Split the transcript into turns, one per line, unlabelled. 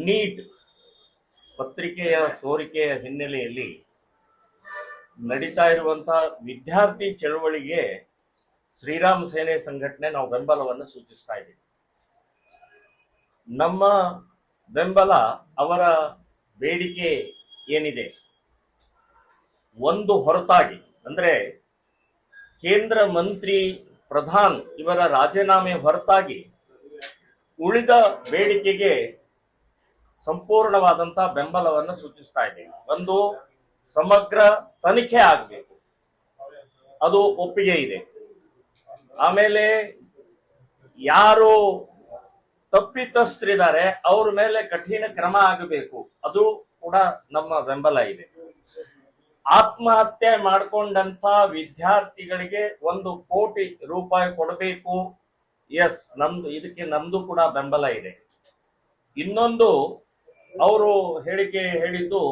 Neat ಪತ್ರಿಕೆಯ ಸೋರಿಕೆಯ ಹಿನ್ನೆಲೆಯಲ್ಲಿ ನಡೀತಾ ಇರುವಂತಹ ವಿದ್ಯಾರ್ಥಿ ಚಳವಳಿಗೆ ಶ್ರೀರಾಮ್ ಸೇನೆ ಸಂಘಟನೆ ನಾವು ಬೆಂಬಲವನ್ನು ಸೂಚಿಸ್ತಾ ಇದ್ದೀವಿ. ನಮ್ಮ ಬೆಂಬಲ ಅವರ ಬೇಡಿಕೆ ಏನಿದೆ ಒಂದು ಹೊರತಾಗಿ, ಅಂದ್ರೆ ಕೇಂದ್ರ ಮಂತ್ರಿ ಪ್ರಧಾನ್ ಇವರ ರಾಜೀನಾಮೆ ಹೊರತಾಗಿ ಉಳಿದ ಬೇಡಿಕೆಗೆ ಸಂಪೂರ್ಣವಾದಂತಹ ಬೆಂಬಲವನ್ನು ಸೂಚಿಸ್ತಾ ಇದ್ದೇವೆ. ಒಂದು, ಸಮಗ್ರ ತನಿಖೆ ಆಗಬೇಕು, ಅದು ಒಪ್ಪಿಗೆ ಇದೆ. ಆಮೇಲೆ ಯಾರು ತಪ್ಪಿತಸ್ಥರಿದ್ದಾರೆ ಅವ್ರ ಮೇಲೆ ಕಠಿಣ ಕ್ರಮ ಆಗಬೇಕು, ಅದು ಕೂಡ ನಮ್ಮ ಬೆಂಬಲ ಇದೆ. ಆತ್ಮಹತ್ಯೆ ಮಾಡಿಕೊಂಡಂತ ವಿದ್ಯಾರ್ಥಿಗಳಿಗೆ 1 ಕೋಟಿ ರೂಪಾಯಿ ಕೊಡಬೇಕು, ಎಸ್, ಇದಕ್ಕೆ ನಮ್ದು ಕೂಡ ಬೆಂಬಲ ಇದೆ. ಇನ್ನೊಂದು, ಅವರು ಹೇಳಿದ್ದು